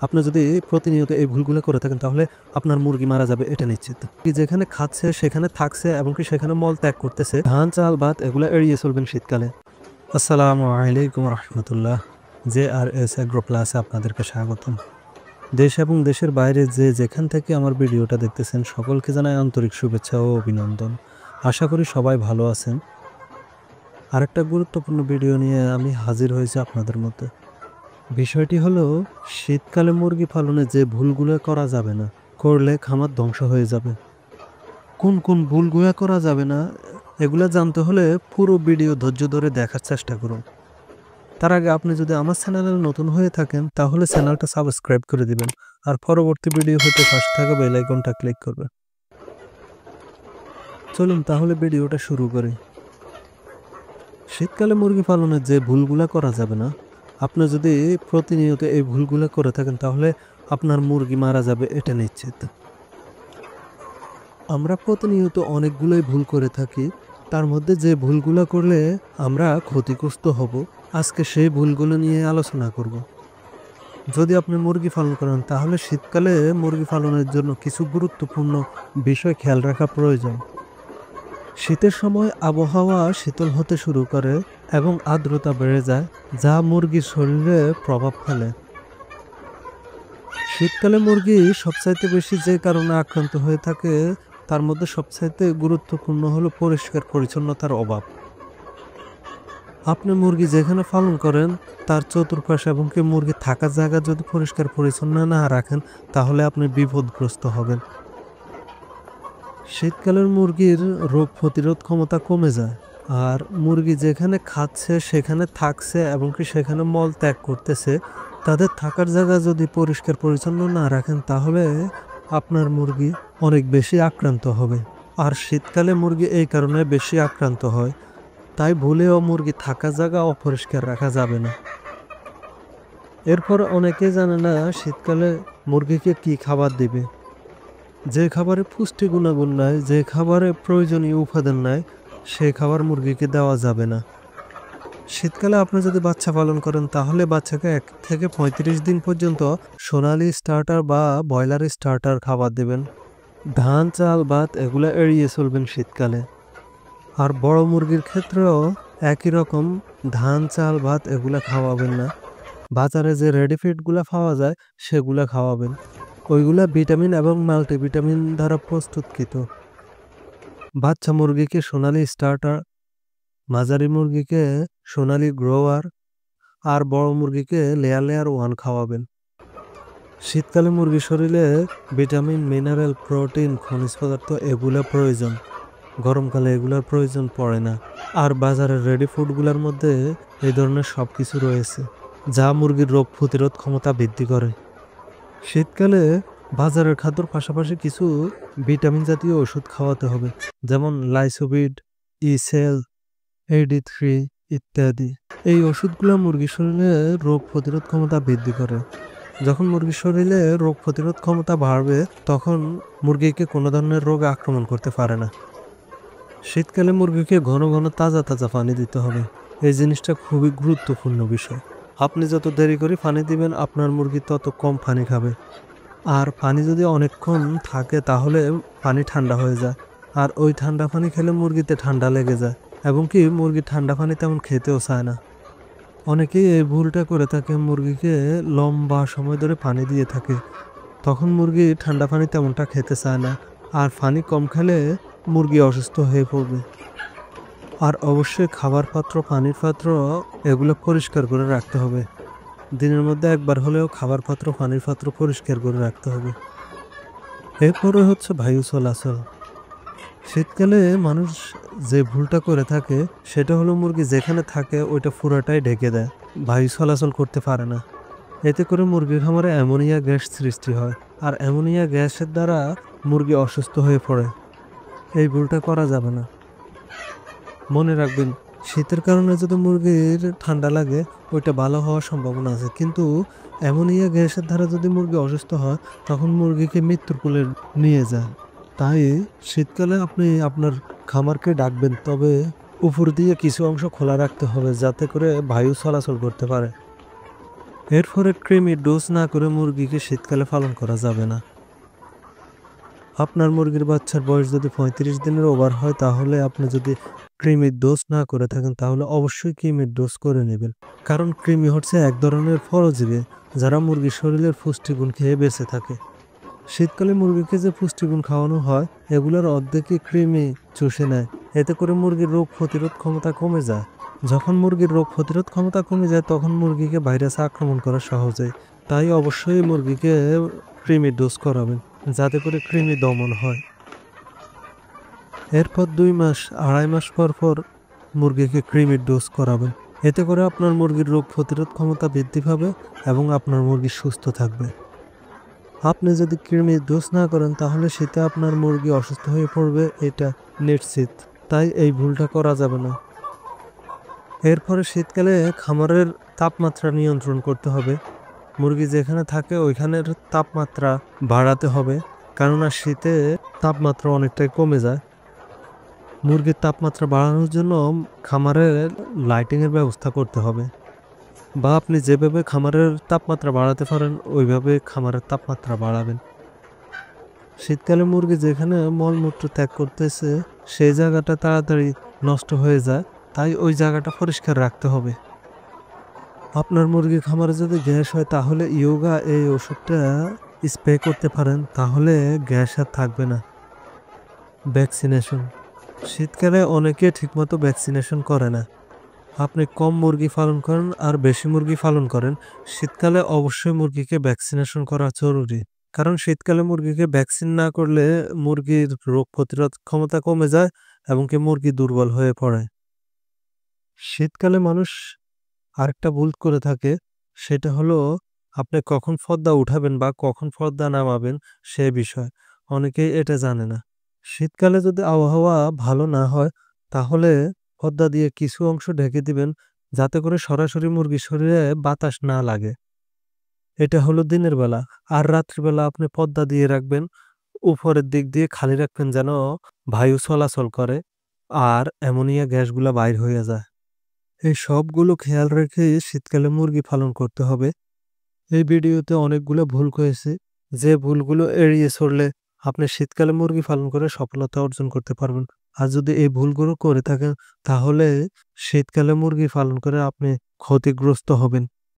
আপনি যদি প্রতিনিয়ত এই ভুলগুলো করে থাকেন তাহলে আপনার মুরগি মারা যাবে এটা নিশ্চিত। যেখানে খাচ্ছে সেখানে থাকছে এবং কি সেখানে মল ত্যাগ করতেছে, ধান চাল ভাত এগুলো এড়িয়ে চলবেন শীতকালে। আসসালামু আলাইকুম রহমতুল্লাহ। JRS এগ্রো প্লাসে আপনাদেরকে স্বাগতম। দেশ এবং দেশের বাইরে যে যেখান থেকে আমার ভিডিওটা দেখতেছেন সকলকে জানাই আন্তরিক শুভেচ্ছা ও অভিনন্দন। আশা করি সবাই ভালো আছেন। আরেকটা গুরুত্বপূর্ণ ভিডিও নিয়ে আমি হাজির হয়েছি আপনাদের মধ্যে। বিষয়টি হলো শীতকালে মুরগি পালনে যে ভুলগুলো করা যাবে না, করলে খামার ধ্বংস হয়ে যাবে। কোন কোন ভুলগুলো করা যাবে না এগুলা জানতে হলে পুরো ভিডিও ধৈর্য ধরে দেখার চেষ্টা করুন। তার আগে আপনি যদি আমার চ্যানেলে নতুন হয়ে থাকেন তাহলে চ্যানেলটা সাবস্ক্রাইব করে দিবেন আর পরবর্তী ভিডিও হতে পাশে থাকা বেল আইকনটা ক্লিক করবেন। চলুন তাহলে ভিডিওটা শুরু করি। শীতকালে মুরগি পালনের যে ভুলগুলা করা যাবে না, আপনি যদি প্রতিনিয়ত এই ভুলগুলো করে থাকেন তাহলে আপনার মুরগি মারা যাবে এটা নিশ্চিত। আমরা প্রতিনিয়ত অনেকগুলোই ভুল করে থাকি, তার মধ্যে যে ভুলগুলো করলে আমরা ক্ষতিগ্রস্ত হব আজকে সেই ভুলগুলো নিয়ে আলোচনা করব। যদি আপনি মুরগি পালন করেন তাহলে শীতকালে মুরগি পালনের জন্য কিছু গুরুত্বপূর্ণ বিষয় খেয়াল রাখা প্রয়োজন। শীতের সময় আবহাওয়া শীতল হতে শুরু করে এবং আর্দ্রতা বেড়ে যায়, যা মুরগির শরীরে প্রভাব ফেলে। শীতকালে মুরগি সবচাইতে বেশি যে কারণে আক্রান্ত হয়ে থাকে তার মধ্যে সবচাইতে গুরুত্বপূর্ণ হলো পরিষ্কার পরিচ্ছন্নতার অভাব। আপনি মুরগি যেখানে পালন করেন তার চতুর্পাশে এবং কি মুরগি থাকার জায়গা যদি পরিষ্কার পরিচ্ছন্ন না রাখেন তাহলে আপনি বিপদগ্রস্ত হবেন। শীতকালের মুরগির রোগ প্রতিরোধ ক্ষমতা কমে যায়, আর মুরগি যেখানে খাচ্ছে সেখানে থাকছে এবং কি সেখানে মল ত্যাগ করতেছে, তাদের থাকার জায়গা যদি পরিষ্কার পরিচ্ছন্ন না রাখেন তাহলে আপনার মুরগি অনেক বেশি আক্রান্ত হবে। আর শীতকালে মুরগি এই কারণে বেশি আক্রান্ত হয়, তাই ভুলেও মুরগি থাকার জায়গা অপরিষ্কার রাখা যাবে না। এরপর অনেকে জানে না শীতকালে মুরগিকে কি খাবার দিবে। যে খাবারে পুষ্টি গুণাগুণ নাই, যে খাবারে প্রয়োজনীয় উপাদান নাই, সেই খাবার মুরগিকে দেওয়া যাবে না। শীতকালে আপনি যদি বাচ্চা পালন করেন তাহলে বাচ্চাকে 1 থেকে 35 দিন পর্যন্ত সোনালি স্টার্টার বা ব্রয়লার স্টার্টার খাবার দেবেন। ধান চাল ভাত এগুলো এড়িয়ে চলবেন শীতকালে। আর বড় মুরগির ক্ষেত্রেও একই রকম ধান চাল ভাত এগুলা খাওয়াবেন না। বাজারে যে রেডি ফিডগুলো পাওয়া যায় সেগুলা খাওয়াবেন। ওইগুলা ভিটামিন এবং মাল্টিভিটামিন দ্বারা প্রস্তুতকৃত। বাচ্চা মুরগিকে সোনালি স্টার্টার, মাঝারি মুরগিকে সোনালি গ্রোয়ার আর বড় মুরগিকে লেয়ার লেয়ার 1 খাওয়াবেন। শীতকালে মুরগির শরীরে ভিটামিন মিনারেল প্রোটিন খনিজ পদার্থ এগুলো প্রয়োজন, গরমকালে এগুলোর প্রয়োজন পড়ে না। আর বাজারের রেডি ফুডগুলোর মধ্যে এই ধরনের সব কিছু রয়েছে যা মুরগির রোগ প্রতিরোধ ক্ষমতা বৃদ্ধি করে। শীতকালে বাজারের খাদ্যর পাশাপাশি কিছু ভিটামিন জাতীয় ওষুধ খাওয়াতে হবে, যেমন লাইসোবিড, ইসেল, AD3 ইত্যাদি। এই ওষুধগুলো মুরগির শরীরে রোগ প্রতিরোধ ক্ষমতা বৃদ্ধি করে। যখন মুরগির শরীরে রোগ প্রতিরোধ ক্ষমতা বাড়বে তখন মুরগিকে কোনো ধরনের রোগ আক্রমণ করতে পারে না। শীতকালে মুরগিকে ঘন ঘন তাজা তাজা পানি দিতে হবে। এই জিনিসটা খুবই গুরুত্বপূর্ণ বিষয়। আপনি যত দেরি করে পানি দিবেন আপনার মুরগি তত কম পানি খাবে। আর পানি যদি অনেকক্ষণ থাকে তাহলে পানি ঠান্ডা হয়ে যায়, আর ওই ঠান্ডা পানি খেলে মুরগিতে ঠান্ডা লেগে যায় এবং কি মুরগি ঠান্ডা পানি তেমন খেতেও চায় না। অনেকেই এই ভুলটা করে থাকে, মুরগিকে লম্বা সময় ধরে পানি দিয়ে থাকে, তখন মুরগি ঠান্ডা পানি তেমনটা খেতে চায় না, আর পানি কম খেলে মুরগি অসুস্থ হয়ে পড়বে। আর অবশ্যই খাবার পাত্র, পানির পাত্র এগুলো পরিষ্কার করে রাখতে হবে। দিনের মধ্যে একবার হলেও খাবার পাত্র, পানির পাত্র পরিষ্কার করে রাখতে হবে। এরপরে হচ্ছে বায়ু চলাচল। শীতকালে মানুষ যে ভুলটা করে থাকে সেটা হলো মুরগি যেখানে থাকে ওইটা পুরাটাই ঢেকে দেয়, বায়ু চলাচল করতে পারে না। এতে করে মুরগির খামারে অ্যামোনিয়া গ্যাস সৃষ্টি হয়, আর অ্যামোনিয়া গ্যাসের দ্বারা মুরগি অসুস্থ হয়ে পড়ে। এই ভুলটা করা যাবে না। মনে রাখবেন, শীতের কারণে যদি মুরগির ঠান্ডা লাগে ওইটা ভালো হওয়ার সম্ভাবনা আছে, কিন্তু অ্যামোনিয়া গ্যাসের দ্বারা যদি মুরগি অসুস্থ হয় তখন মুরগিকে মৃত্যুর কোলে নিয়ে যায়। তাই শীতকালে আপনি আপনার খামারকে ডাকবেন, তবে উপর দিয়ে কিছু অংশ খোলা রাখতে হবে যাতে করে বায়ু চলাচল করতে পারে। এরপরে কৃমির ডোজ না করে মুরগিকে শীতকালে পালন করা যাবে না। আপনার মুরগির বাচ্চার বয়স যদি ৩৫ দিনের ওভার হয় তাহলে আপনি যদি কৃমির ডোজ না করে থাকেন তাহলে অবশ্যই কৃমির ডোজ করে নেবেন। কারণ কৃমি হচ্ছে এক ধরনের পরজীবী যারা মুরগির শরীরের পুষ্টিগুণ খেয়ে বেঁচে থাকে। শীতকালে মুরগিকে যে পুষ্টিগুণ খাওয়ানো হয় এগুলোর অর্ধেকই কৃমি চুষে নেয়। এতে করে মুরগির রোগ প্রতিরোধ ক্ষমতা কমে যায়। যখন মুরগির রোগ প্রতিরোধ ক্ষমতা কমে যায় তখন মুরগিকে ভাইরাস আক্রমণ করা সহজ হয়। তাই অবশ্যই মুরগিকে কৃমির ডোজ করাবেন যাতে করে কৃমি দমন হয়। এরপর ২ মাস ২.৫ মাস পর পর মুরগিকে কৃমির ডোজ করাবেন। এতে করে আপনার মুরগির রোগ প্রতিরোধ ক্ষমতা বৃদ্ধি পাবে এবং আপনার মুরগি সুস্থ থাকবে। আপনি যদি কৃমির ডোজ না করেন তাহলে শীতে আপনার মুরগি অসুস্থ হয়ে পড়বে, এটা নিশ্চিত। তাই এই ভুলটা করা যাবে না। এরপরে শীতকালে খামারের তাপমাত্রা নিয়ন্ত্রণ করতে হবে। মুরগি যেখানে থাকে ওইখানের তাপমাত্রা বাড়াতে হবে, কেননা শীতে তাপমাত্রা অনেকটাই কমে যায়। মুরগির তাপমাত্রা বাড়ানোর জন্য খামারে লাইটিংয়ের ব্যবস্থা করতে হবে, বা আপনি যেভাবে খামারের তাপমাত্রা বাড়াতে পারেন ওইভাবে খামারের তাপমাত্রা বাড়াবেন। শীতকালে মুরগি যেখানে মলমূত্র ত্যাগ করতেছে সেই জায়গাটা তাড়াতাড়ি নষ্ট হয়ে যায়, তাই ওই জায়গাটা পরিষ্কার রাখতে হবে। আপনার মুরগি খামারে যদি গ্যাস হয় তাহলে ইয়োগা এই ওষুধটা স্প্রে করতে পারেন, তাহলে গ্যাস আর থাকবে না। ভ্যাকসিনেশন, শীতকালে অনেকে ঠিকমতো ভ্যাকসিনেশন করে না। আপনি কম মুরগি পালন করেন আর বেশি মুরগি পালন করেন, শীতকালে অবশ্যই মুরগিকে ভ্যাকসিনেশন করা জরুরি। কারণ শীতকালে মুরগিকে ভ্যাকসিন না করলে মুরগির রোগ প্রতিরোধ ক্ষমতা কমে যায় এবং কি মুরগি দুর্বল হয়ে পড়ে। শীতকালে মানুষ আরেকটা ভুল করে থাকে, সেটা হলো আপনি কখন পর্দা উঠাবেন বা কখন পর্দা নামাবেন সে বিষয় অনেকেই এটা জানে না। শীতকালে যদি আবহাওয়া ভালো না হয় তাহলে পর্দা দিয়ে কিছু অংশ ঢেকে দিবেন যাতে করে সরাসরি মুরগির শরীরে বাতাস না লাগে। এটা হলো দিনের বেলা। আর রাত্রিবেলা আপনি পর্দা দিয়ে রাখবেন, উপরের দিক দিয়ে খালি রাখবেন যেন বায়ু চলাচল করে আর অ্যামোনিয়া গ্যাসগুলা বাইর হয়ে যায়। এই সবগুলো খেয়াল রেখে শীতকালে মুরগি পালন করতে হবে। এই ভিডিওতে অনেকগুলো ভুল করেছি, যে ভুলগুলো এড়িয়ে চললে আপনি শীতকালে মুরগি পালন করে সফলতা অর্জন করতে পারবেন। আর যদি এই ভুলগুলো করে থাকেন তাহলে শীতকালে মুরগি পালন করে আপনি ক্ষতিগ্রস্ত হবেন।